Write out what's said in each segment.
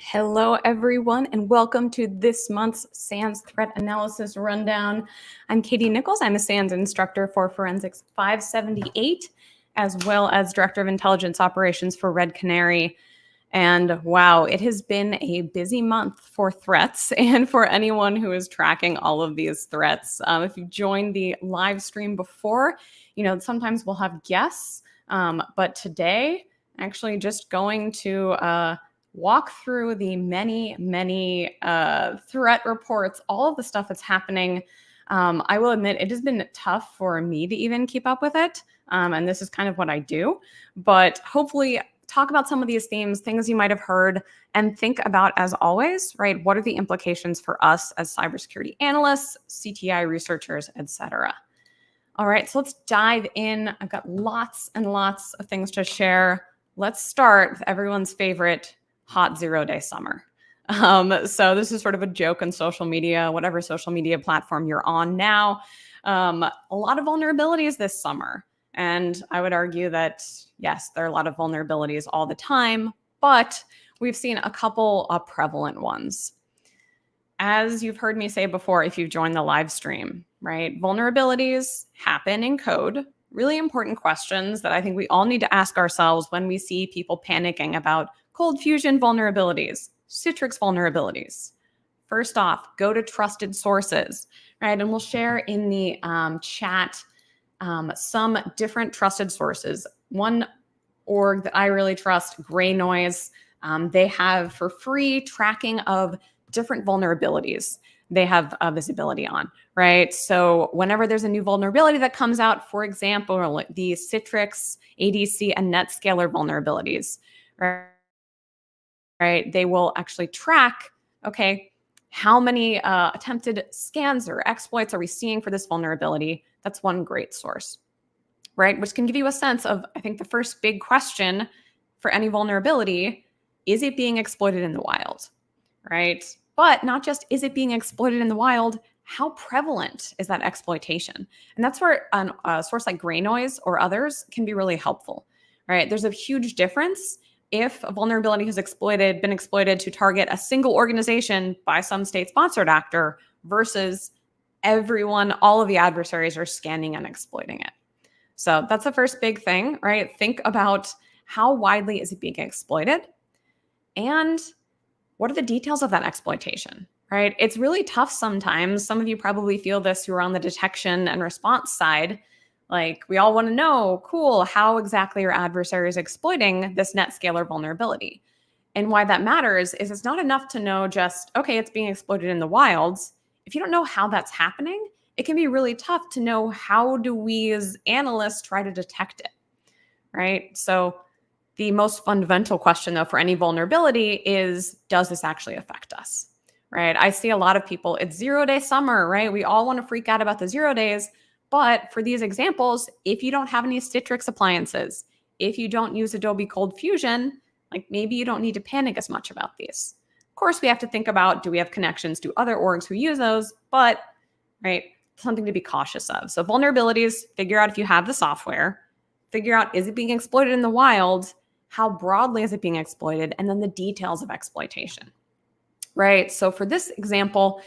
Hello, everyone, and welcome to this month's SANS Threat Analysis Rundown. I'm Katie Nichols. I'm a SANS instructor for Forensics 578, as well as Director of Intelligence Operations for Red Canary. And wow, it has been a busy month for threats and for anyone who is tracking all of these threats. If you've joined the live stream before, sometimes we'll have guests, but today, actually just going to walk through the many threat reports, all of the stuff that's happening. I will admit it has been tough for me to even keep up with it. And this is kind of what I do, but hopefully talk about some of these themes, things you might have heard, and think about, as always, right, what are the implications for us as cybersecurity analysts, CTI researchers, etc. All right, so let's dive in. I've got lots and lots of things to share. Let's start with everyone's favorite hot 0-day summer. So this is sort of a joke on social media, whatever social media platform you're on now. A lot of vulnerabilities this summer. And I would argue that, yes, there are a lot of vulnerabilities all the time, but we've seen a couple of prevalent ones. As you've heard me say before, if you've joined the live stream, right, vulnerabilities happen in code. Really important questions that I think we all need to ask ourselves when we see people panicking about cold fusion vulnerabilities, Citrix vulnerabilities. First off, go to trusted sources, right? And we'll share in the chat some different trusted sources. One org that I really trust, Gray Noise, they have for free tracking of different vulnerabilities they have visibility on, right? So whenever there's a new vulnerability that comes out, for example, the Citrix, ADC, and NetScaler vulnerabilities, right? They will actually track, okay, how many attempted scans or exploits are we seeing for this vulnerability? That's one great source, right? Which can give you a sense of, I think, the first big question for any vulnerability, is it being exploited in the wild, right? But not just is it being exploited in the wild, how prevalent is that exploitation? And that's where a source like Gray Noise or others can be really helpful, right? There's a huge difference if a vulnerability has been exploited to target a single organization by some state-sponsored actor versus everyone, all of the adversaries are scanning and exploiting it. So that's the first big thing, right? Think about how widely is it being exploited and what are the details of that exploitation, right? It's really tough sometimes. Some of you probably feel this who are on the detection and response side. Like, we all want to know, cool, how exactly are adversaries exploiting this NetScaler vulnerability? And why that matters is it's not enough to know just, okay, it's being exploited in the wilds. If you don't know how that's happening, it can be really tough to know how do we as analysts try to detect it, right? So the most fundamental question, though, for any vulnerability is, does this actually affect us, right? I see a lot of people, it's 0-day summer, right? We all want to freak out about the 0 days. But for these examples, if you don't have any Citrix appliances, if you don't use Adobe Cold Fusion, like maybe you don't need to panic as much about these. Of course, we have to think about, do we have connections to other orgs who use those? But, right, something to be cautious of. So vulnerabilities, figure out if you have the software, figure out, is it being exploited in the wild? How broadly is it being exploited? And then the details of exploitation, right? So for this example,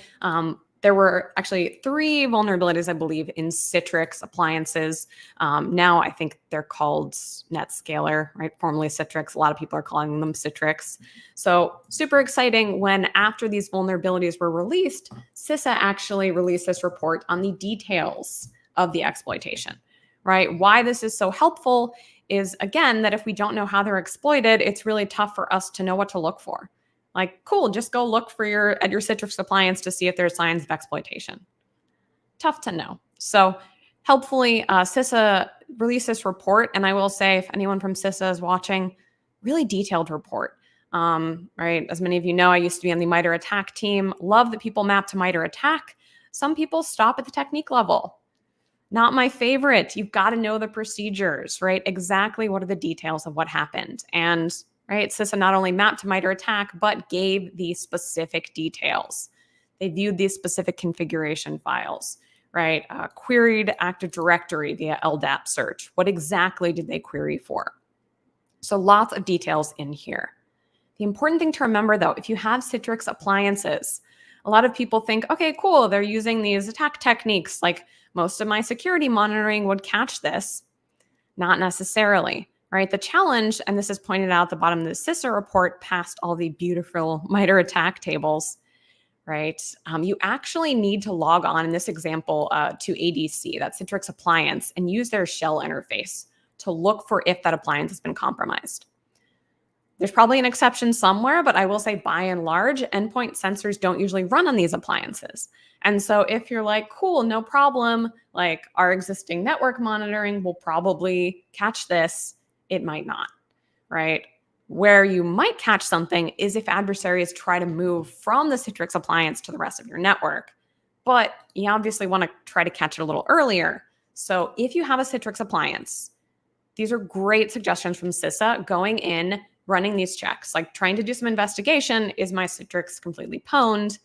There were actually 3 vulnerabilities, I believe, in Citrix appliances. Now I think they're called NetScaler, right? Formerly Citrix. A lot of people are calling them Citrix. So super exciting when after these vulnerabilities were released, CISA actually released this report on the details of the exploitation, right? Why this is so helpful is, again, that if we don't know how they're exploited, it's really tough for us to know what to look for. Like, cool, just go look for your Citrix appliance to see if there's signs of exploitation. Tough to know. So helpfully, CISA released this report, and I will say, if anyone from CISA is watching, really detailed report. Right, as many of you know, I used to be on the MITRE ATT&CK team. Love that people map to MITRE ATT&CK. Some people stop at the technique level. Not my favorite. You've got to know the procedures, right? Exactly what are the details of what happened. And right, CISA not only mapped to MITRE ATT&CK, but gave the specific details. They viewed these specific configuration files, right? Queried Active Directory via LDAP search. What exactly did they query for? So lots of details in here. The important thing to remember, though, if you have Citrix appliances, a lot of people think, okay, cool, they're using these attack techniques. Like most of my security monitoring would catch this. Not necessarily, right? The challenge, and this is pointed out at the bottom of the CISA report past all the beautiful MITRE ATT&CK tables, right? You actually need to log on, in this example, to ADC, that Citrix appliance, and use their shell interface to look for if that appliance has been compromised. There's probably an exception somewhere, but I will say by and large, endpoint sensors don't usually run on these appliances. And so if you're like, cool, no problem, like our existing network monitoring will probably catch this, it might not, right? Where you might catch something is if adversaries try to move from the Citrix appliance to the rest of your network. But you obviously want to try to catch it a little earlier. So if you have a Citrix appliance, these are great suggestions from CISA going in, running these checks, like trying to do some investigation. Is my Citrix completely pwned?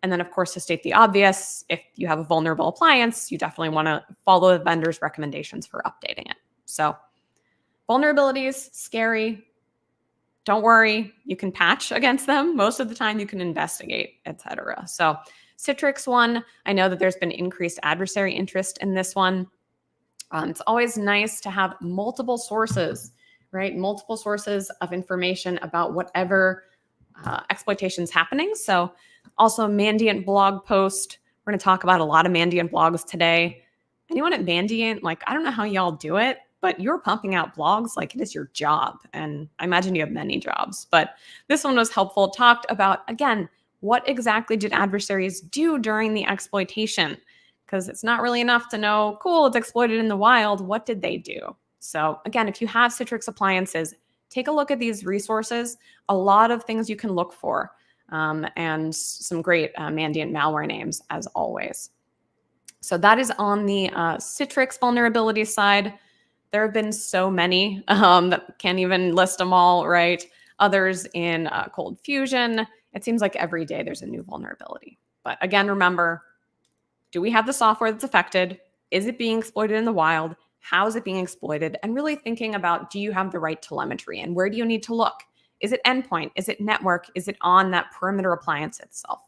And then, of course, to state the obvious, if you have a vulnerable appliance, you definitely want to follow the vendor's recommendations for updating it. So vulnerabilities, scary. Don't worry, you can patch against them. Most of the time you can investigate, etc. So Citrix one, I know that there's been increased adversary interest in this one. It's always nice to have multiple sources, right? Multiple sources of information about whatever exploitation's happening. So also Mandiant blog post. We're going to talk about a lot of Mandiant blogs today. Anyone at Mandiant, like, I don't know how y'all do it, but you're pumping out blogs like it is your job. And I imagine you have many jobs, but this one was helpful. Talked about, again, what exactly did adversaries do during the exploitation? Because it's not really enough to know, cool, it's exploited in the wild. What did they do? So again, if you have Citrix appliances, take a look at these resources. A lot of things you can look for, and some great Mandiant malware names as always. So that is on the Citrix vulnerability side. There have been so many that can't even list them all, right? Others in Cold Fusion. It seems like every day there's a new vulnerability. But again, remember, do we have the software that's affected? Is it being exploited in the wild? How is it being exploited? And really thinking about, do you have the right telemetry? And where do you need to look? Is it endpoint? Is it network? Is it on that perimeter appliance itself?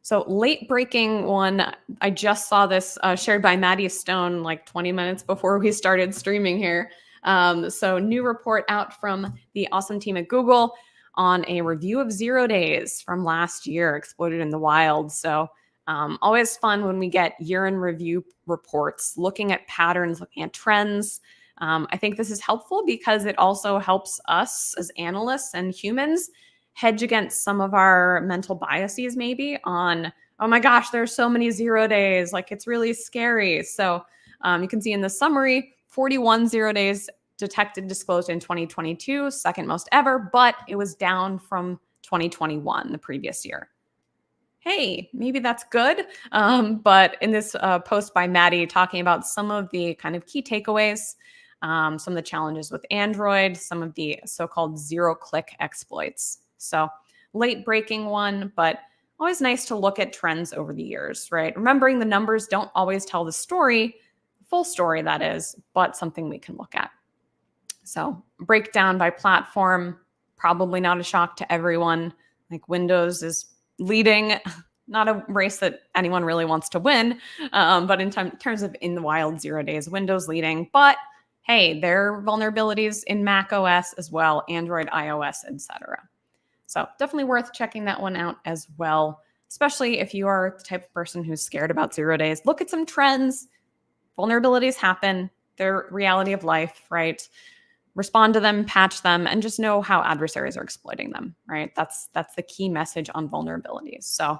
So late breaking one, I just saw this shared by Maddie Stone like 20 minutes before we started streaming here. So new report out from the awesome team at Google on a review of 0 days from last year exploited in the wild. So always fun when we get year-in review reports, looking at patterns, looking at trends. I think this is helpful because it also helps us as analysts and humans hedge against some of our mental biases maybe on, oh my gosh, there's so many 0 days, like it's really scary. So you can see in the summary, 41 0 days detected, disclosed in 2022, second most ever, but it was down from 2021, the previous year. Hey, maybe that's good. But in this post by Maddie talking about some of the kind of key takeaways, some of the challenges with Android, some of the so-called zero-click exploits. So late breaking one, but always nice to look at trends over the years, right? Remembering the numbers don't always tell the story, full story that is, but something we can look at. So breakdown by platform, probably not a shock to everyone. Like Windows is leading not a race that anyone really wants to win, but in terms of in the wild 0 days, Windows leading. But hey, there are vulnerabilities in Mac OS as well, Android, iOS, etc. So definitely worth checking that one out as well, especially if you are the type of person who's scared about 0 days. Look at some trends. Vulnerabilities happen. They're reality of life, right? Respond to them, patch them, and just know how adversaries are exploiting them, right? That's the key message on vulnerabilities. So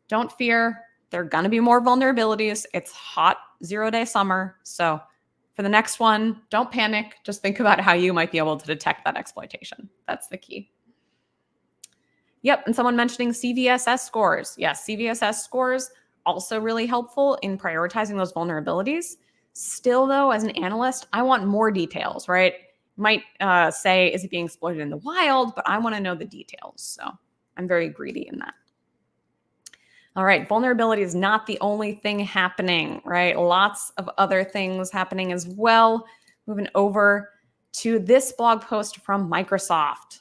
don't fear. There are going to be more vulnerabilities. It's hot 0 day summer. So for the next one, don't panic. Just think about how you might be able to detect that exploitation. That's the key. Yep, and someone mentioning CVSS scores. Yes, CVSS scores also really helpful in prioritizing those vulnerabilities. Still, though, as an analyst, I want more details, right? Might say, is it being exploited in the wild? But I want to know the details. So I'm very greedy in that. All right, vulnerability is not the only thing happening, right? Lots of other things happening as well. Moving over to this blog post from Microsoft,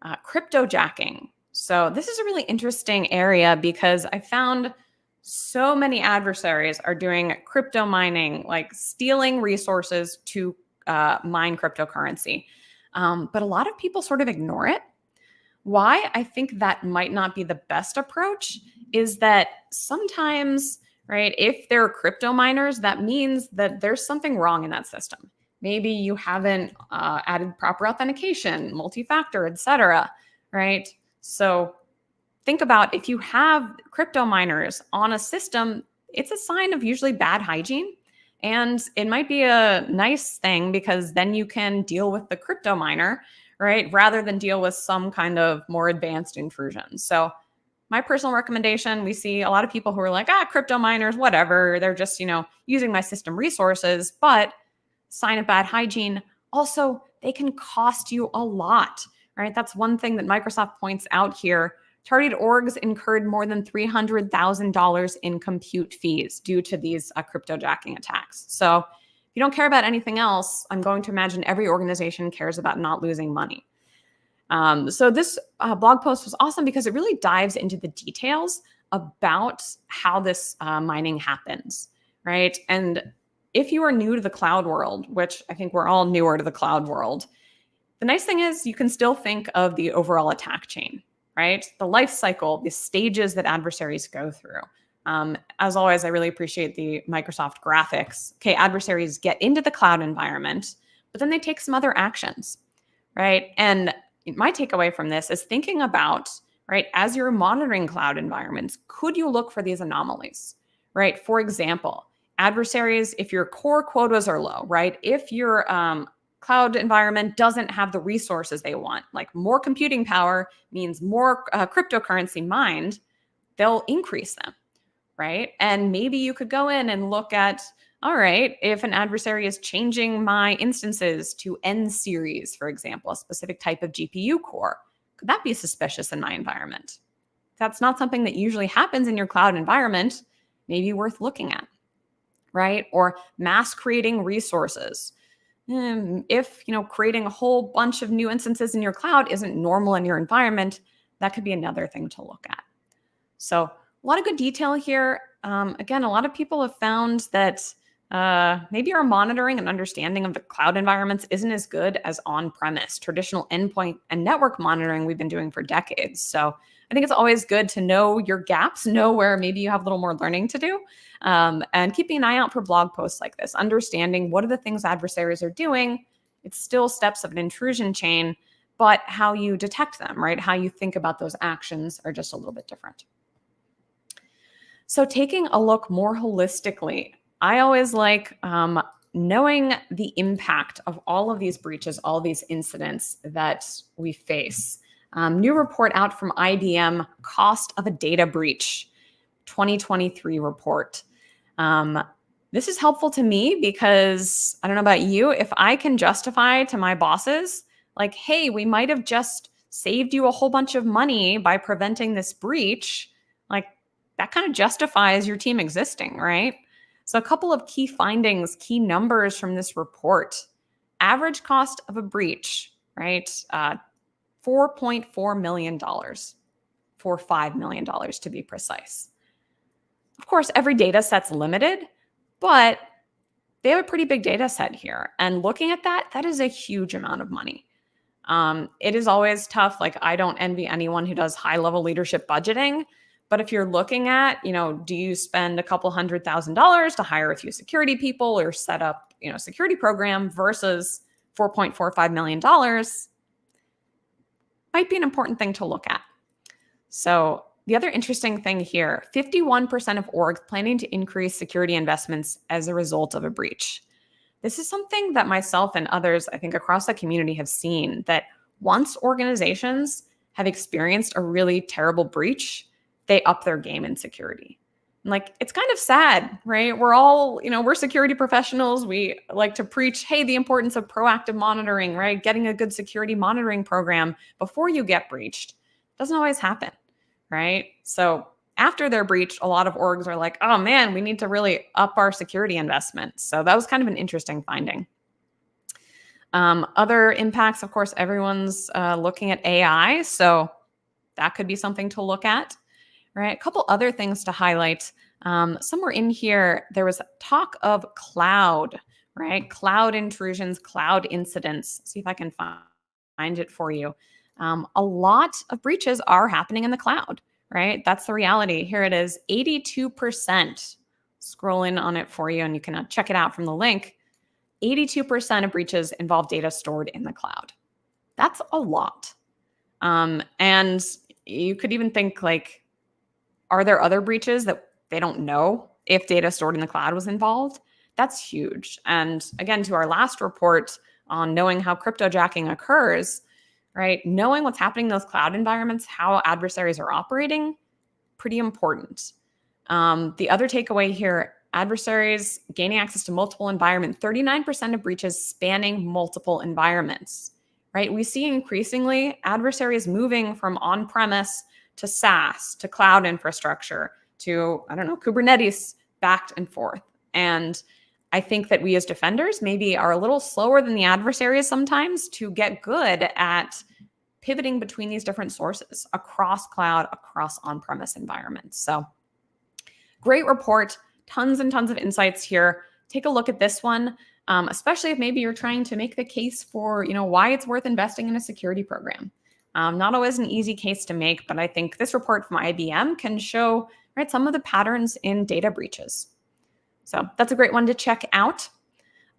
cryptojacking. So this is a really interesting area because I found so many adversaries are doing crypto mining, like stealing resources to mine cryptocurrency. But a lot of people sort of ignore it. Why I think that might not be the best approach is that sometimes, right, if there are crypto miners, that means that there's something wrong in that system. Maybe you haven't added proper authentication, multi-factor, etc., right? So think about if you have crypto miners on a system, it's a sign of usually bad hygiene. And it might be a nice thing because then you can deal with the crypto miner, right? Rather than deal with some kind of more advanced intrusion. So my personal recommendation, we see a lot of people who are like, crypto miners, whatever. They're just, using my system resources, but sign of bad hygiene. Also, they can cost you a lot, right? That's one thing that Microsoft points out here. Targeted orgs incurred more than $300,000 in compute fees due to these cryptojacking attacks. So if you don't care about anything else, I'm going to imagine every organization cares about not losing money. So this blog post was awesome because it really dives into the details about how this mining happens, right? And if you are new to the cloud world, which I think we're all newer to the cloud world, the nice thing is you can still think of the overall attack chain, right? The life cycle, the stages that adversaries go through. As always, I really appreciate the Microsoft graphics. Okay, adversaries get into the cloud environment, but then they take some other actions, right? And my takeaway from this is thinking about, right, as you're monitoring cloud environments, could you look for these anomalies, right? For example, adversaries, if your core quotas are low, right? If your cloud environment doesn't have the resources they want, like more computing power means more cryptocurrency mined, they'll increase them, right? And maybe you could go in and look at, all right, if an adversary is changing my instances to N series, for example, a specific type of GPU core, could that be suspicious in my environment? If that's not something that usually happens in your cloud environment, maybe worth looking at, right? Or mass creating resources. If creating a whole bunch of new instances in your cloud isn't normal in your environment, that could be another thing to look at. So a lot of good detail here. Again, a lot of people have found that maybe our monitoring and understanding of the cloud environments isn't as good as on-premise, traditional endpoint and network monitoring we've been doing for decades. So I think it's always good to know your gaps, know where maybe you have a little more learning to do, and keeping an eye out for blog posts like this, understanding what are the things adversaries are doing. It's still steps of an intrusion chain, but how you detect them, right? How you think about those actions are just a little bit different. So taking a look more holistically, I always like knowing the impact of all of these breaches, all these incidents that we face. New report out from IBM, Cost of a Data Breach, 2023 report. This is helpful to me because I don't know about you, if I can justify to my bosses, like, hey, we might have just saved you a whole bunch of money by preventing this breach, like that kind of justifies your team existing, right? So a couple of key findings, key numbers from this report. Average cost of a breach, right? $4.4 million $4.45 million to be precise. Of course, every data set's limited, but they have a pretty big data set here. And looking at that, that is a huge amount of money. It is always tough. Like, I don't envy anyone who does high-level leadership budgeting. But if you're looking at, do you spend a couple $100,000 to hire a few security people or set up, a security program versus $4.45 million, might be an important thing to look at. So the other interesting thing here, 51% of orgs planning to increase security investments as a result of a breach. This is something that myself and others, I think, across the community have seen, that once organizations have experienced a really terrible breach, they up their game in security. And it's kind of sad, right? We're all, we're security professionals. We like to preach, hey, the importance of proactive monitoring, right? Getting a good security monitoring program before you get breached. Doesn't always happen, right? So after they're breached, a lot of orgs are like, oh man, we need to really up our security investments. So that was kind of an interesting finding. Other impacts, of course, everyone's looking at AI. So that could be something to look at, right? A couple other things to highlight. Somewhere in here, there was talk of cloud, right? Cloud intrusions, cloud incidents. See if I can find it for you. A lot of breaches are happening in the cloud, right? That's the reality. Here it is, 82%. Scroll in on it for you and you can check it out from the link. 82% of breaches involve data stored in the cloud. That's a lot. And you could even think, are there other breaches that they don't know if data stored in the cloud was involved? That's huge. And again, to our last report on knowing how cryptojacking occurs, right? Knowing what's happening in those cloud environments, how adversaries are operating, pretty important. The other takeaway here, adversaries gaining access to multiple environments, 39% of breaches spanning multiple environments, right? We see increasingly adversaries moving from on-premise to SaaS, to cloud infrastructure, to, Kubernetes, back and forth. And I think that we as defenders maybe are a little slower than the adversaries sometimes to get good at pivoting between these different sources across cloud, across on-premise environments. So great report, tons and tons of insights here. Take a look at this one, especially if maybe you're trying to make the case for, why it's worth investing in a security program. Not always an easy case to make, but I think this report from IBM can show, right, some of the patterns in data breaches. So that's a great one to check out.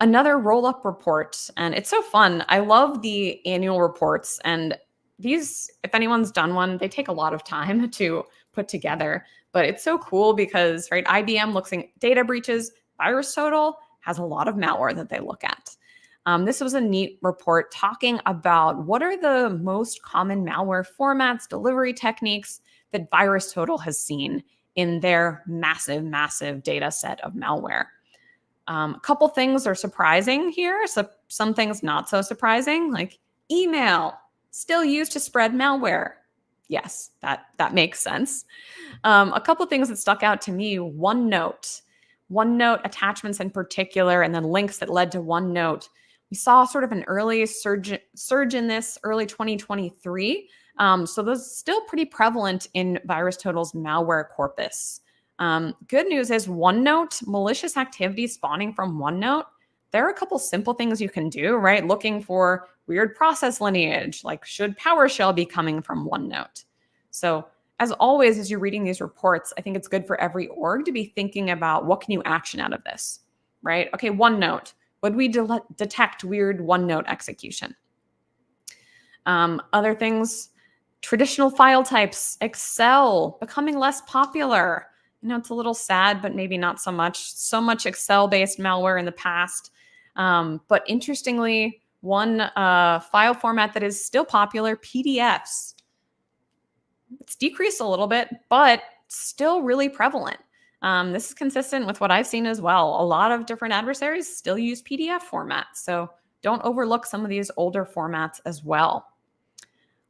Another roll-up report, and it's so fun. I love the annual reports, and these, if anyone's done one, they take a lot of time to put together, but it's so cool because, right, IBM looks at data breaches, VirusTotal has a lot of malware that they look at. This was a neat report talking about what are the most common malware formats, delivery techniques that VirusTotal has seen in their massive, massive data set of malware. A couple things are surprising here. So some things not so surprising, like email, still used to spread malware. Yes, that makes sense. A couple things that stuck out to me, OneNote attachments in particular, and then links that led to OneNote. We saw sort of an early surge in this early 2023. So those are still pretty prevalent in VirusTotal's malware corpus. Good news is OneNote, malicious activity spawning from OneNote, there are a couple simple things you can do, right? Looking for weird process lineage, like should PowerShell be coming from OneNote? So as always, as you're reading these reports, I think it's good for every org to be thinking about what can you action out of this, right? Okay, OneNote. Would we detect weird OneNote execution? Other things, traditional file types, Excel becoming less popular. It's a little sad, but maybe not so much. So much Excel-based malware in the past. But interestingly, one file format that is still popular, PDFs. It's decreased a little bit, but still really prevalent. This is consistent with what I've seen as well. A lot of different adversaries still use PDF formats, so don't overlook some of these older formats as well.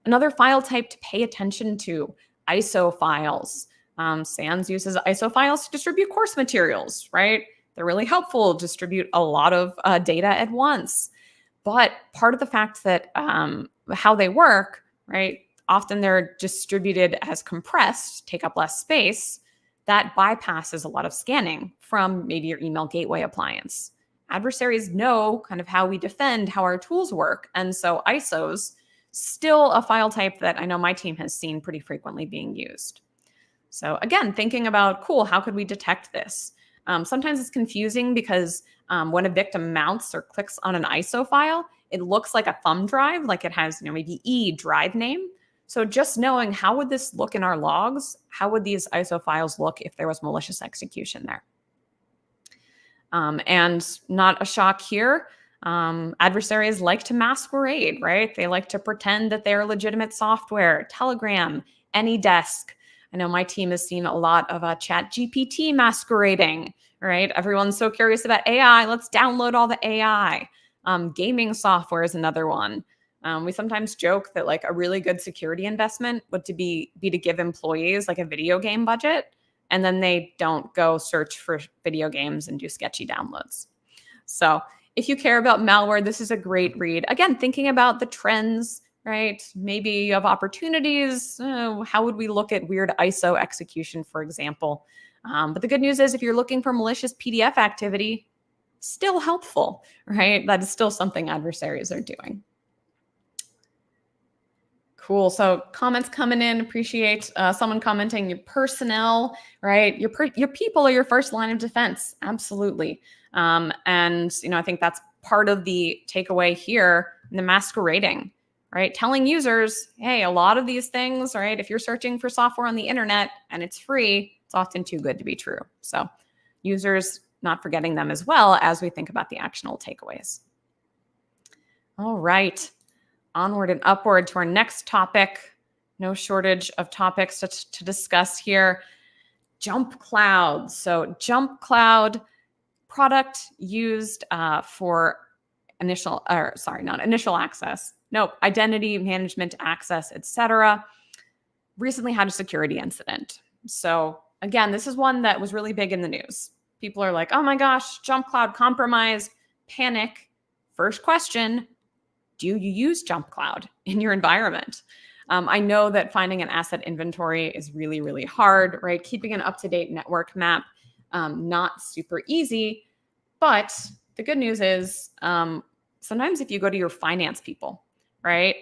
Another file type to pay attention to, ISO files. SANS uses ISO files to distribute course materials, right? They're really helpful, distribute a lot of data at once. But part of the fact that how they work, right? often they're distributed as compressed, take up less space. That bypasses a lot of scanning from maybe your email gateway appliance. Adversaries know kind of how we defend, how our tools work. And so ISOs, still a file type that I know my team has seen pretty frequently being used. So again, thinking about, cool, how could we detect this? Sometimes it's confusing because when a victim mounts or clicks on an ISO file, it looks like a thumb drive, like it has, maybe drive name. So just knowing how would this look in our logs? How would these ISO files look if there was malicious execution there? And not a shock here. Adversaries like to masquerade, right? They like to pretend that they're legitimate software. Telegram, AnyDesk. I know my team has seen a lot of ChatGPT masquerading, right? Everyone's so curious about AI. Let's download all the AI. Gaming software is another one. We sometimes joke that like a really good security investment would be to give employees like a video game budget, and then they don't go search for video games and do sketchy downloads. So if you care about malware, this is a great read. Again, thinking about the trends, right? Maybe you have opportunities. How would we look at weird ISO execution, for example? But the good news is if you're looking for malicious PDF activity, still helpful, right? That is still something adversaries are doing. Cool. So comments coming in. Appreciate someone commenting. Your personnel, right? Your people are your first line of defense. Absolutely. And I think that's part of the takeaway here. The masquerading, right? Telling users, hey, a lot of these things, right? If you're searching for software on the internet and it's free, it's often too good to be true. So users not forgetting them as well as we think about the actionable takeaways. All right. Onward and upward to our next topic. No shortage of topics to discuss here. Jump Cloud. So Jump Cloud, product used for identity management access, etc. Recently had a security incident. So again, this is one that was really big in the news. People are like, oh my gosh, Jump Cloud compromised, panic. First question, do you use Jump Cloud in your environment? I know that finding an asset inventory is really, really hard, right? Keeping an up-to-date network map, not super easy. But the good news is sometimes if you go to your finance people, right?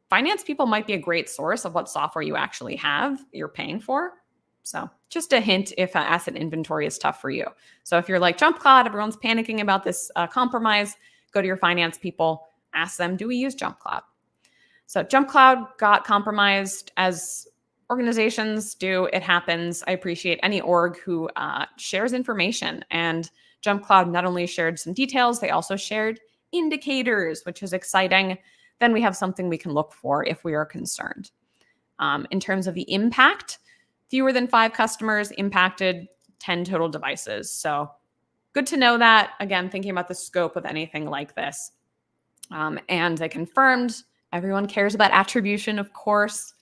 Finance people might be a great source of what software you actually have, you're paying for. So just a hint if asset inventory is tough for you. So if you're like Jump Cloud, everyone's panicking about this compromise, go to your finance people, ask them, do we use Jump Cloud? So Jump Cloud got compromised, as organizations do. It happens. I appreciate any org who shares information. And Jump Cloud not only shared some details, they also shared indicators, which is exciting. Then we have something we can look for if we are concerned. In terms of the impact, fewer than 5 customers impacted 10 total devices. So good to know that. Again, thinking about the scope of anything like this. And I confirmed everyone cares about attribution, of course.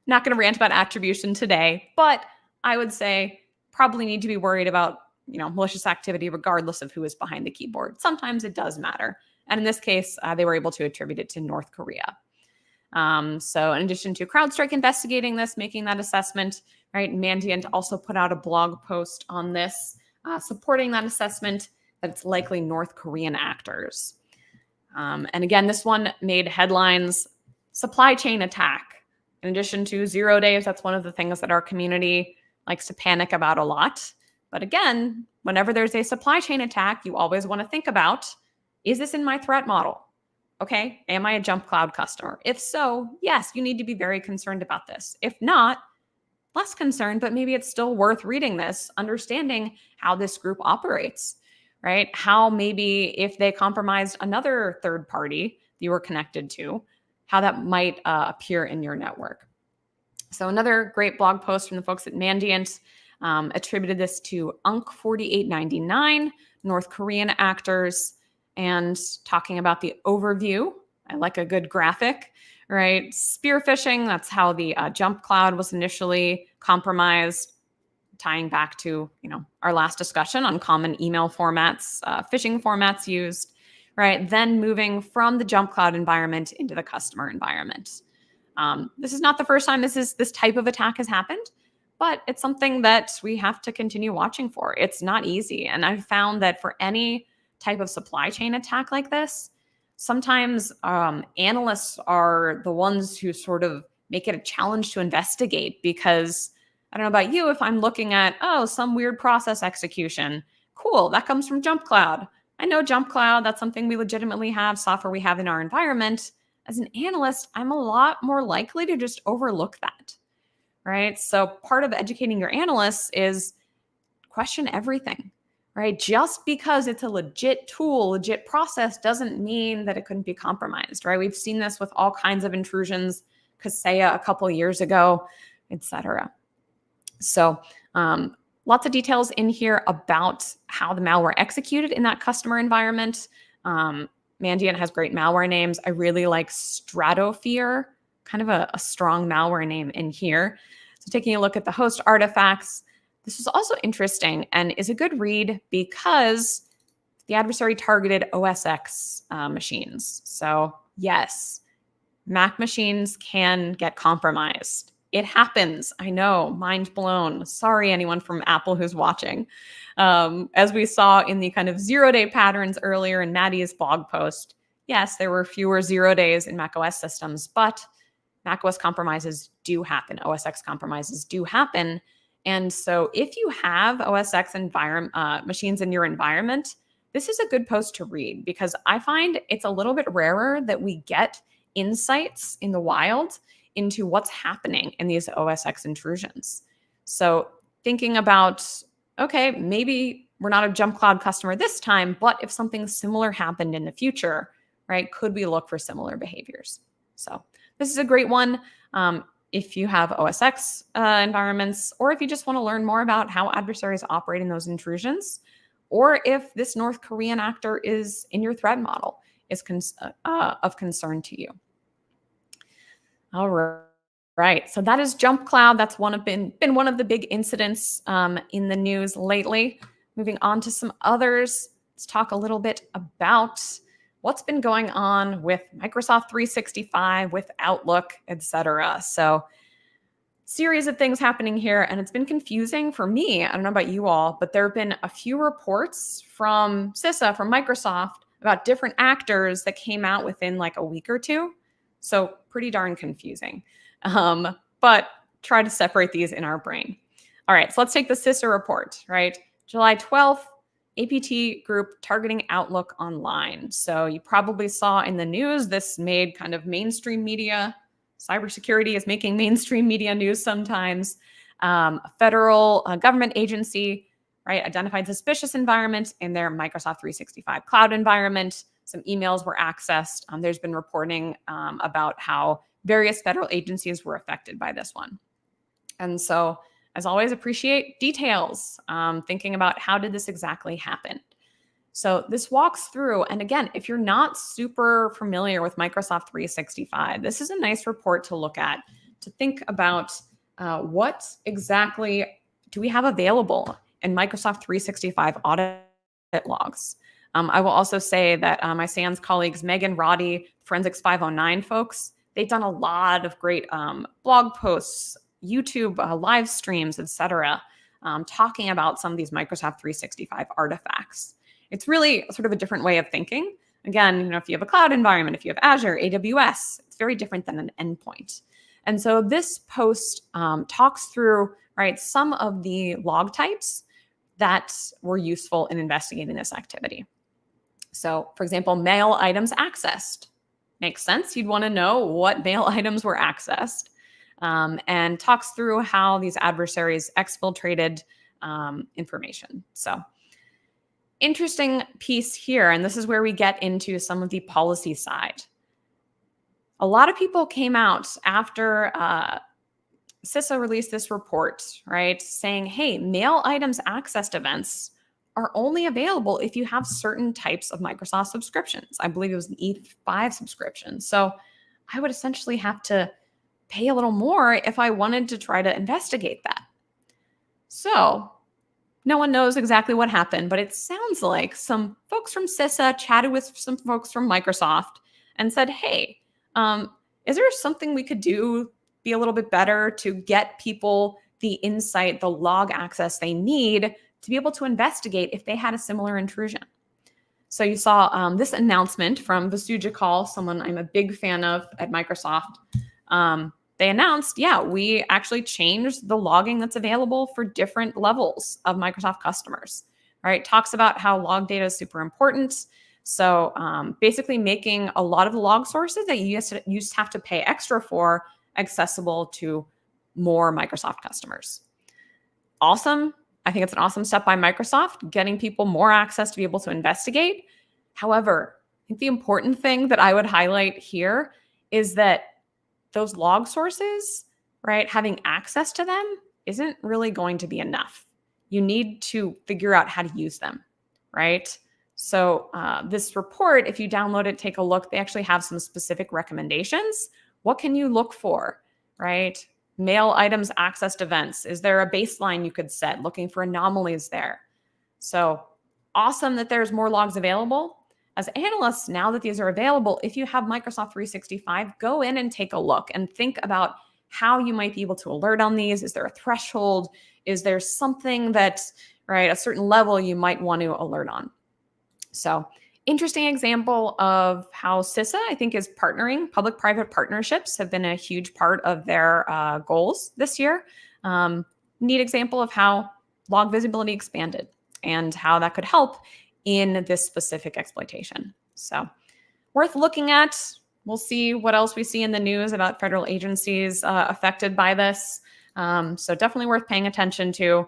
Not going to rant about attribution today, but I would say probably need to be worried about, malicious activity regardless of who is behind the keyboard. Sometimes it does matter. And in this case, they were able to attribute it to North Korea. So in addition to CrowdStrike investigating this, making that assessment, right, Mandiant also put out a blog post on this, supporting that assessment that it's likely North Korean actors. And again, this one made headlines, supply chain attack. In addition to 0 days, that's one of the things that our community likes to panic about a lot. But again, whenever there's a supply chain attack, you always want to think about, is this in my threat model? Okay, am I a Jump Cloud customer? If so, yes, you need to be very concerned about this. If not, less concerned, but maybe it's still worth reading this, understanding how this group operates, right? How maybe if they compromised another third party you were connected to, how that might appear in your network. So another great blog post from the folks at Mandiant attributed this to UNC 4899, North Korean actors, and talking about the overview. I like a good graphic, right? Spear phishing, that's how the Jump Cloud was initially compromised, tying back to, our last discussion on common email formats, phishing formats used, right? Then moving from the Jump Cloud environment into the customer environment. This is not the first time this type of attack has happened, but it's something that we have to continue watching for. It's not easy. And I've found that for any type of supply chain attack like this, sometimes analysts are the ones who sort of make it a challenge to investigate, because I don't know about you, if I'm looking at, some weird process execution, cool, that comes from Jump Cloud. I know Jump Cloud, that's something we legitimately have, software we have in our environment. As an analyst, I'm a lot more likely to just overlook that, right? So part of educating your analysts is question everything, right? Just because it's a legit tool, legit process, doesn't mean that it couldn't be compromised, right? We've seen this with all kinds of intrusions, Kaseya a couple of years ago, etc. So lots of details in here about how the malware executed in that customer environment. Mandiant has great malware names. I really like Stratofear, kind of a strong malware name in here. So taking a look at the host artifacts, this is also interesting and is a good read because the adversary targeted OS X machines. So yes, Mac machines can get compromised. It happens. I know, mind blown. Sorry, anyone from Apple who's watching. As we saw in the kind of 0-day patterns earlier in Maddie's blog post, yes, there were fewer 0 days in macOS systems, but macOS compromises do happen. OS X compromises do happen. And so if you have OS X machines in your environment, this is a good post to read, because I find it's a little bit rarer that we get insights in the wild into what's happening in these OS X intrusions. So thinking about, okay, maybe we're not a Jump Cloud customer this time, but if something similar happened in the future, right, could we look for similar behaviors? So this is a great one if you have OS X environments, or if you just want to learn more about how adversaries operate in those intrusions, or if this North Korean actor is in your threat model, is of concern to you. All right. So that is Jump Cloud. That's been one of the big incidents in the news lately. Moving on to some others, let's talk a little bit about what's been going on with Microsoft 365, with Outlook, etc. So series of things happening here, and it's been confusing for me. I don't know about you all, but there have been a few reports from CISA, from Microsoft, about different actors that came out within like a week or two. So pretty darn confusing, but try to separate these in our brain. All right, so let's take the CISA report, right? July 12th, APT group targeting Outlook online. So you probably saw in the news, this made kind of mainstream media. Cybersecurity is making mainstream media news sometimes. A federal government agency, right, identified suspicious environment in their Microsoft 365 cloud environment. Some emails were accessed. There's been reporting about how various federal agencies were affected by this one. And so, as always, appreciate details, thinking about how did this exactly happen. So this walks through, and again, if you're not super familiar with Microsoft 365, this is a nice report to look at, to think about what exactly do we have available in Microsoft 365 audit logs. I will also say that my SANS colleagues, Megan, Roddy, Forensics 509 folks, they've done a lot of great blog posts, YouTube live streams, etc., talking about some of these Microsoft 365 artifacts. It's really sort of a different way of thinking. Again, if you have a cloud environment, if you have Azure, AWS, it's very different than an endpoint. And so this post talks through, right, some of the log types that were useful in investigating this activity. So, for example, mail items accessed. Makes sense. You'd want to know what mail items were accessed, and talks through how these adversaries exfiltrated information. So, interesting piece here, and this is where we get into some of the policy side. A lot of people came out after CISA released this report, right, saying, hey, mail items accessed events are only available if you have certain types of Microsoft subscriptions. I believe it was an E5 subscription. So I would essentially have to pay a little more if I wanted to try to investigate that. So no one knows exactly what happened, but it sounds like some folks from CISA chatted with some folks from Microsoft and said, hey, is there something we could do, be a little bit better to get people the insight, the log access they need to be able to investigate if they had a similar intrusion? So you saw this announcement from Vasuja Call, someone I'm a big fan of at Microsoft. They announced, yeah, we actually changed the logging that's available for different levels of Microsoft customers. Right? Talks about how log data is super important. So basically making a lot of the log sources that you used to have to pay extra for accessible to more Microsoft customers. Awesome. I think it's an awesome step by Microsoft, getting people more access to be able to investigate. However, I think the important thing that I would highlight here is that those log sources, right, having access to them isn't really going to be enough. You need to figure out how to use them, right? So this report, if you download it, take a look, they actually have some specific recommendations. What can you look for, right? Mail items accessed events. Is there a baseline you could set looking for anomalies there? So awesome that there's more logs available. As analysts, now that these are available, if you have Microsoft 365, go in and take a look and think about how you might be able to alert on these. Is there a threshold? Is there something that, right, a certain level you might want to alert on? So interesting example of how CISA, I think, is partnering. Public-private partnerships have been a huge part of their goals this year. Neat example of how log visibility expanded and how that could help in this specific exploitation. So worth looking at. We'll see what else we see in the news about federal agencies affected by this. So definitely worth paying attention to.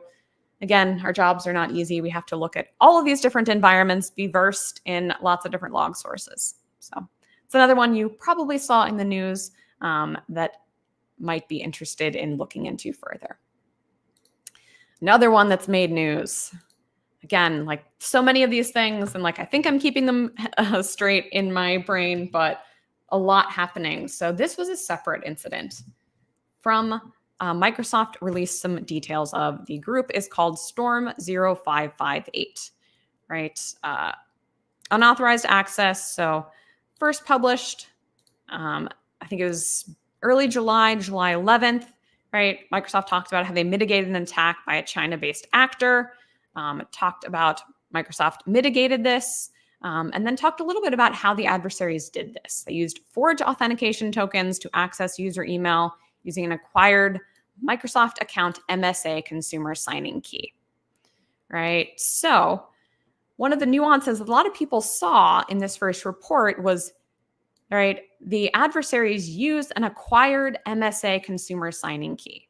Again, our jobs are not easy. We have to look at all of these different environments, be versed in lots of different log sources. So it's another one you probably saw in the news that might be interested in looking into further. Another one that's made news. Again, like so many of these things, and like I think I'm keeping them straight in my brain, but a lot happening. So this was a separate incident from Microsoft released some details of. The group is called Storm 0558, right? Unauthorized access. So first published, I think it was early July 11th, right? Microsoft talked about how they mitigated an attack by a China-based actor. It talked about Microsoft mitigated this, and then talked a little bit about how the adversaries did this. They used forged authentication tokens to access user email using an acquired Microsoft account MSA consumer signing key, right? So one of the nuances a lot of people saw in this first report was, right, the adversaries used an acquired MSA consumer signing key.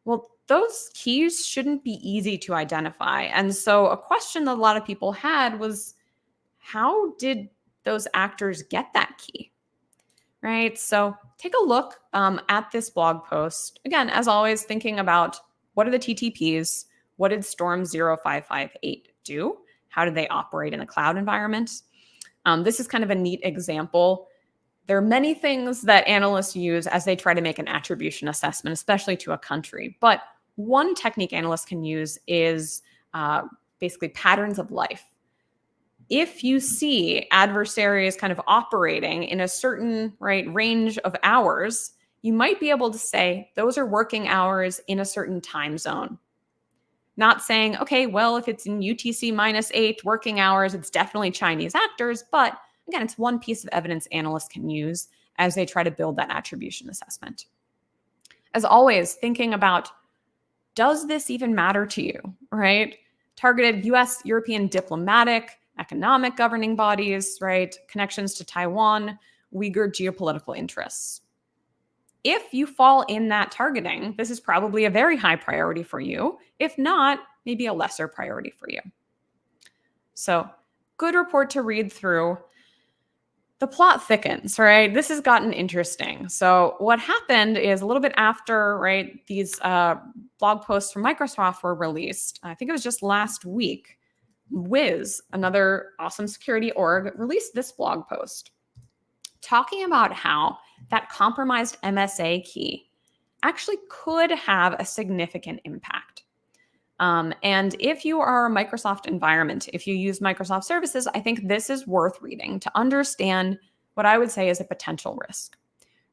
Well, those keys shouldn't be easy to identify. And so a question that a lot of people had was, how did those actors get that key? Right? So take a look at this blog post. Again, as always, thinking about what are the TTPs? What did Storm 0558 do? How did they operate in a cloud environment? This is kind of a neat example. There are many things that analysts use as they try to make an attribution assessment, especially to a country. But one technique analysts can use is basically patterns of life. If you see adversaries kind of operating in a certain range of hours, you might be able to say those are working hours in a certain time zone. Not saying, okay, well, if it's in UTC -8 working hours, it's definitely Chinese actors. But again, it's one piece of evidence analysts can use as they try to build that attribution assessment. As always, thinking about, does this even matter to you, right? Targeted US, European diplomatic, economic governing bodies, right? Connections to Taiwan, Uyghur geopolitical interests. If you fall in that targeting, this is probably a very high priority for you. If not, maybe a lesser priority for you. So, good report to read through. The plot thickens, right? This has gotten interesting. So what happened is a little bit after, right, these blog posts from Microsoft were released, I think it was just last week, Wiz, another awesome security org, released this blog post talking about how that compromised MSA key actually could have a significant impact. And if you are a Microsoft environment, if you use Microsoft services, I think this is worth reading to understand what I would say is a potential risk,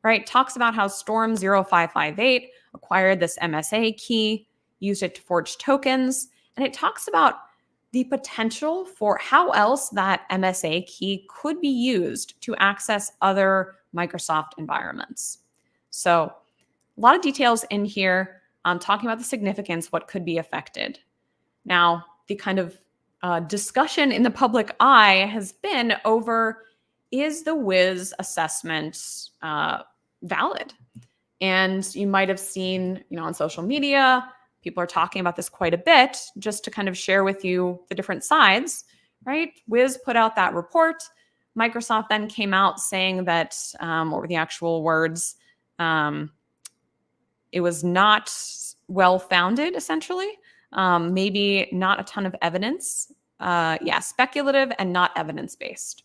right? Talks about how Storm 0558 acquired this MSA key, used it to forge tokens, and it talks about the potential for how else that MSA key could be used to access other Microsoft environments. So a lot of details in here talking about the significance, what could be affected. Now, the kind of discussion in the public eye has been over, is the WIS assessment valid? And you might have seen, on social media, people are talking about this quite a bit, just to kind of share with you the different sides, right? WIS put out that report. Microsoft then came out saying that, what were the actual words? It was not well-founded, essentially. Maybe not a ton of evidence. Speculative and not evidence-based.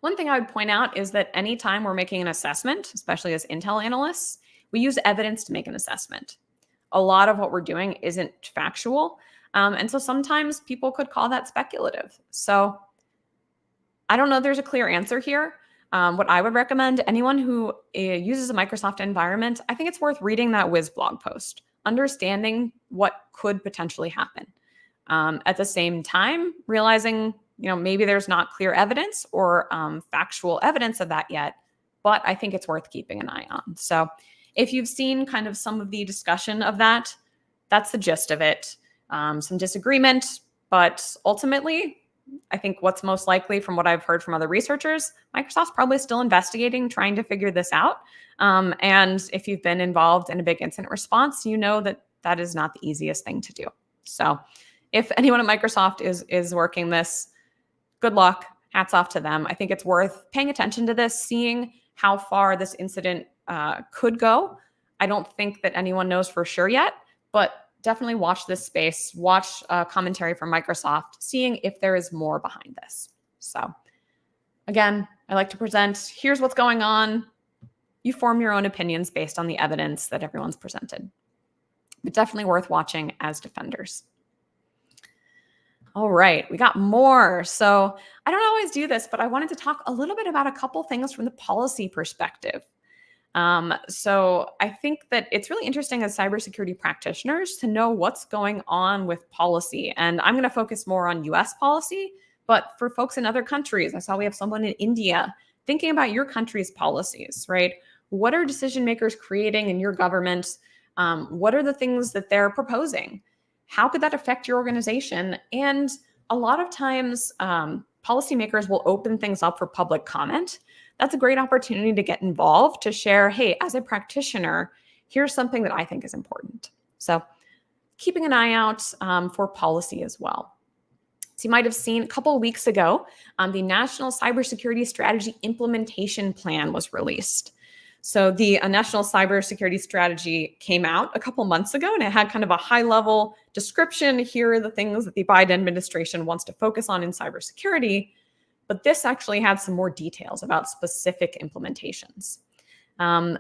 One thing I would point out is that anytime we're making an assessment, especially as Intel analysts, we use evidence to make an assessment. A lot of what we're doing isn't factual. And so sometimes people could call that speculative. So I don't know there's a clear answer here. What I would recommend, anyone who uses a Microsoft environment, I think it's worth reading that WIS blog post, understanding what could potentially happen. At the same time, realizing maybe there's not clear evidence or factual evidence of that yet, but I think it's worth keeping an eye on. So if you've seen kind of some of the discussion of that, that's the gist of it. Some disagreement, but ultimately, I think what's most likely from what I've heard from other researchers, Microsoft's probably still investigating, trying to figure this out. And if you've been involved in a big incident response, you know that that is not the easiest thing to do. So if anyone at Microsoft is working this, good luck, hats off to them. I think it's worth paying attention to this, seeing how far this incident could go. I don't think that anyone knows for sure yet, but definitely watch this space, watch commentary from Microsoft, seeing if there is more behind this. So again, I like to present, here's what's going on. You form your own opinions based on the evidence that everyone's presented. But definitely worth watching as defenders. All right, we got more. So I don't always do this, but I wanted to talk a little bit about a couple things from the policy perspective. So I think that it's really interesting as cybersecurity practitioners to know what's going on with policy. And I'm going to focus more on US policy, but for folks in other countries, I saw we have someone in India thinking about your country's policies, right? What are decision makers creating in your government? What are the things that they're proposing? How could that affect your organization? And a lot of times, policymakers will open things up for public comment. That's a great opportunity to get involved, to share, hey, as a practitioner, here's something that I think is important. So keeping an eye out for policy as well. So you might have seen a couple of weeks ago, the National Cybersecurity Strategy Implementation Plan was released. So the National Cybersecurity Strategy came out a couple months ago, and it had kind of a high-level description. Here are the things that the Biden administration wants to focus on in cybersecurity. But this actually had some more details about specific implementations.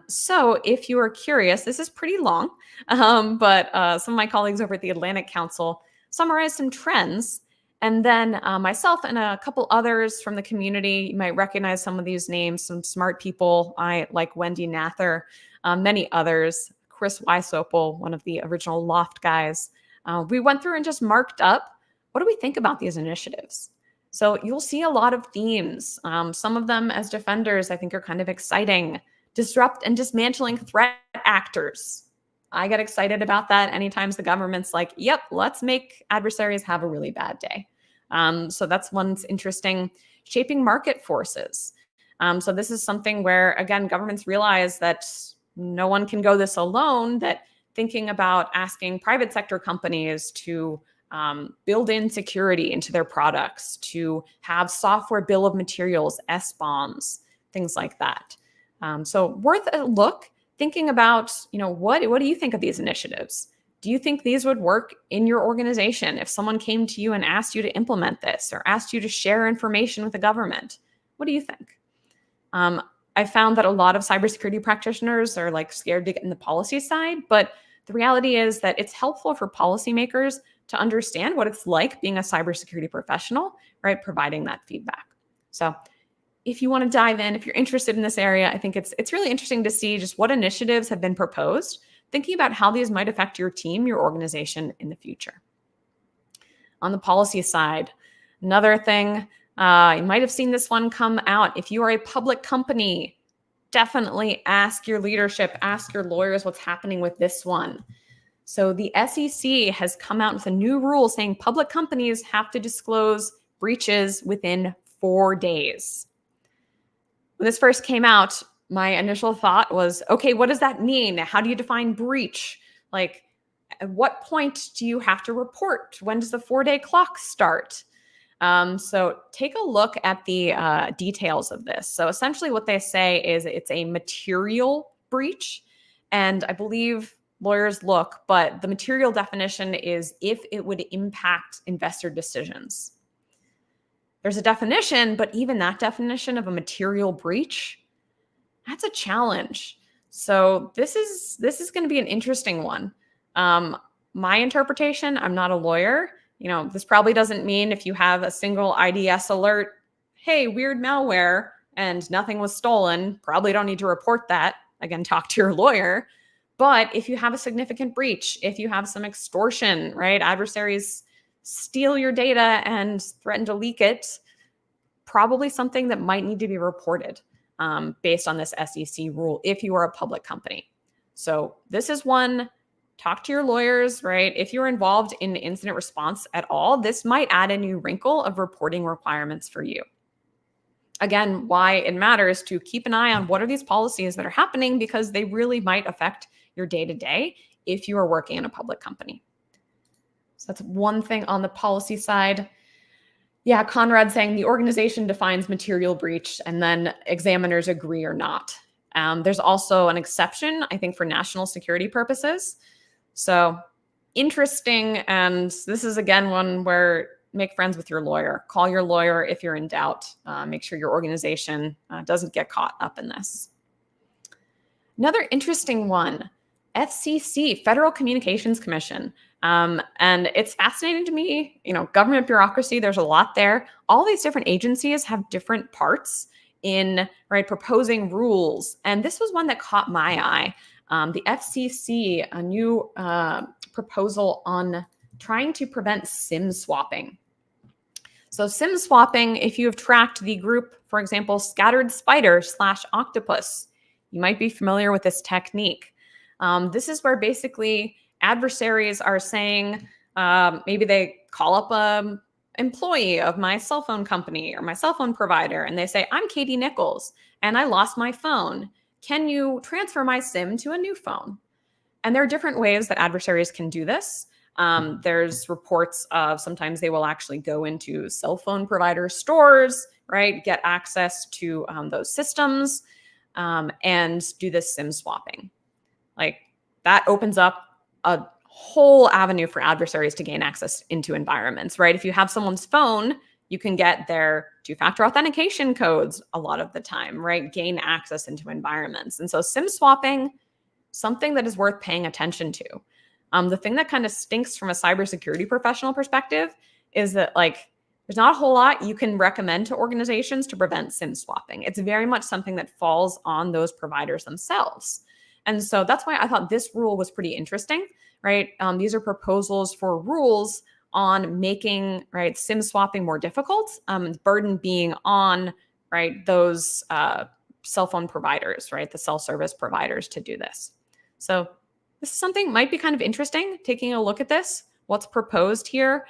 So if you are curious, this is pretty long, but some of my colleagues over at the Atlantic Council summarized some trends. And then myself and a couple others from the community, you might recognize some of these names, some smart people, like Wendy Nather, many others, Chris Wysopal, one of the original Loft guys. We went through and just marked up, what do we think about these initiatives? So you'll see a lot of themes. Some of them as defenders, I think are kind of exciting. Disrupt and dismantling threat actors. I get excited about that anytime the government's like, yep, let's make adversaries have a really bad day. So that's one's interesting. Shaping market forces. So this is something where, again, governments realize that no one can go this alone, that thinking about asking private sector companies to build in security into their products, to have software bill of materials, SBOMs, things like that. So worth a look. Thinking about, what do you think of these initiatives? Do you think these would work in your organization if someone came to you and asked you to implement this or asked you to share information with the government? What do you think? I found that a lot of cybersecurity practitioners are scared to get in the policy side, but the reality is that it's helpful for policymakers to understand what it's like being a cybersecurity professional, right? Providing that feedback. So if you want to dive in, if you're interested in this area, I think it's really interesting to see just what initiatives have been proposed, thinking about how these might affect your team, your organization in the future. On the policy side, another thing, you might have seen this one come out. If you are a public company, definitely ask your leadership, ask your lawyers what's happening with this one. So the SEC has come out with a new rule saying public companies have to disclose breaches within 4 days. When this first came out, my initial thought was, okay, what does that mean? How do you define breach? Like, at what point do you have to report? When does the 4-day clock start? So take a look at the details of this. So essentially what they say is it's a material breach. And I believe lawyers look, but the material definition is if it would impact investor decisions. There's a definition, but even that definition of a material breach, that's a challenge. So this is going to be an interesting one. My interpretation, I'm not a lawyer. This probably doesn't mean if you have a single IDS alert, hey, weird malware, and nothing was stolen, probably don't need to report that. Again, talk to your lawyer. But if you have a significant breach, if you have some extortion, right, adversaries steal your data and threaten to leak it, probably something that might need to be reported based on this SEC rule if you are a public company. So this is one, talk to your lawyers, right? If you're involved in incident response at all, this might add a new wrinkle of reporting requirements for you. Again, why it matters to keep an eye on what are these policies that are happening, because they really might affect your day-to-day if you are working in a public company. So that's one thing on the policy side. Yeah, Conrad saying the organization defines material breach and then examiners agree or not. There's also an exception, I think, for national security purposes. So interesting. And this is, again, one where make friends with your lawyer. Call your lawyer if you're in doubt. Make sure your organization doesn't get caught up in this. Another interesting one, FCC, Federal Communications Commission. And it's fascinating to me, government bureaucracy, there's a lot there. All these different agencies have different parts in proposing rules. And this was one that caught my eye. The FCC, a new proposal on trying to prevent SIM swapping. So SIM swapping, if you have tracked the group, for example, Scattered Spider / Octopus, you might be familiar with this technique. This is where basically adversaries are saying, maybe they call up an employee of my cell phone company or my cell phone provider, and they say, I'm Katie Nichols, and I lost my phone. Can you transfer my SIM to a new phone? And there are different ways that adversaries can do this. There's reports of sometimes they will actually go into cell phone provider stores, right, get access to those systems and do this SIM swapping. Like, that opens up a whole avenue for adversaries to gain access into environments, right? If you have someone's phone, you can get their two-factor authentication codes a lot of the time, right? Gain access into environments. And so SIM swapping, something that is worth paying attention to. The thing that kind of stinks from a cybersecurity professional perspective is that, there's not a whole lot you can recommend to organizations to prevent SIM swapping. It's very much something that falls on those providers themselves. And so that's why I thought this rule was pretty interesting, right? These are proposals for rules on making, SIM swapping more difficult, burden being on, those cell phone providers, the cell service providers to do this. So this is something might be kind of interesting, taking a look at this, what's proposed here,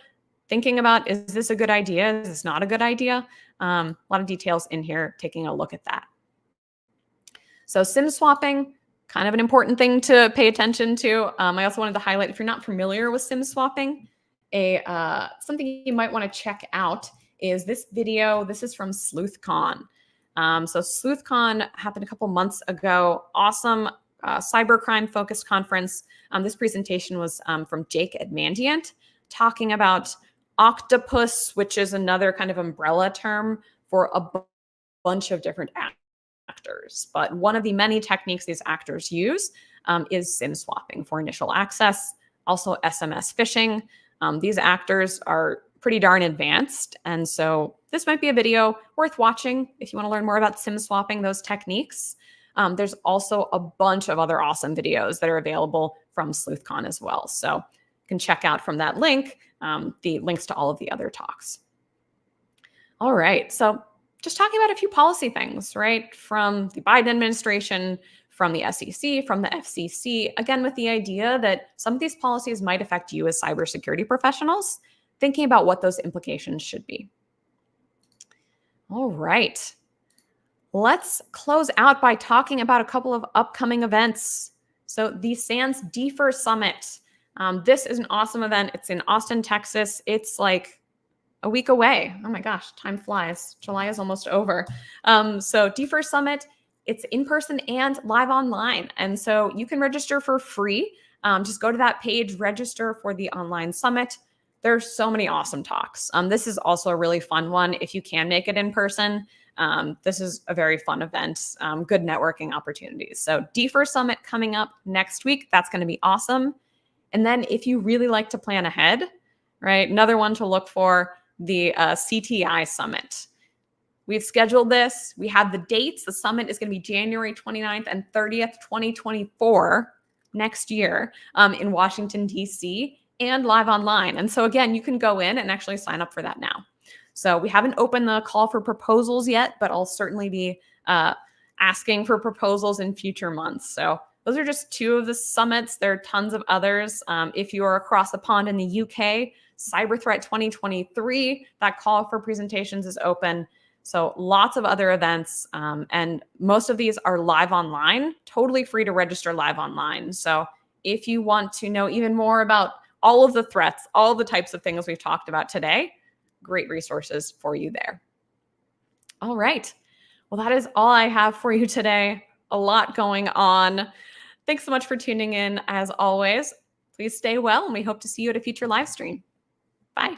thinking about, is this a good idea? Is this not a good idea? A lot of details in here, taking a look at that. So SIM swapping, kind of an important thing to pay attention to. I also wanted to highlight, if you're not familiar with SIM swapping, something you might want to check out is this video. This is from SleuthCon. So SleuthCon happened a couple months ago. Awesome cybercrime focused conference. This presentation was from Jake Edmandiant, talking about Octopus, which is another kind of umbrella term for a bunch of different actors. But one of the many techniques these actors use is SIM swapping for initial access, also SMS phishing. These actors are pretty darn advanced. And so this might be a video worth watching if you want to learn more about SIM swapping, those techniques. There's also a bunch of other awesome videos that are available from SleuthCon as well. So you can check out from that link, the links to all of the other talks. All right, so just talking about a few policy things, right? From the Biden administration, from the SEC, from the FCC, again, with the idea that some of these policies might affect you as cybersecurity professionals, thinking about what those implications should be. All right, let's close out by talking about a couple of upcoming events. So the SANS DFIR Summit. This is an awesome event. It's in Austin, Texas. It's like a week away. Oh my gosh, time flies. July is almost over. So DFIR Summit, it's in person and live online. And so you can register for free. Just go to that page, register for the online summit. There's so many awesome talks. This is also a really fun one if you can make it in person. This is a very fun event, good networking opportunities. So DFIR Summit coming up next week. That's going to be awesome. And then if you really like to plan ahead, right, another one to look for, the CTI Summit. We've scheduled this. We have the dates. The summit is going to be January 29th and 30th, 2024, next year, in Washington, D.C., and live online. And so again, you can go in and actually sign up for that now. So we haven't opened the call for proposals yet, but I'll certainly be asking for proposals in future months. So those are just two of the summits. There are tons of others. If you are across the pond in the UK, Cyber Threat 2023, that call for presentations is open. So lots of other events, and most of these are live online, totally free to register live online. So if you want to know even more about all of the threats, all the types of things we've talked about today, great resources for you there. All right. Well, that is all I have for you today. A lot going on. Thanks so much for tuning in. As always, please stay well, and we hope to see you at a future live stream. Bye.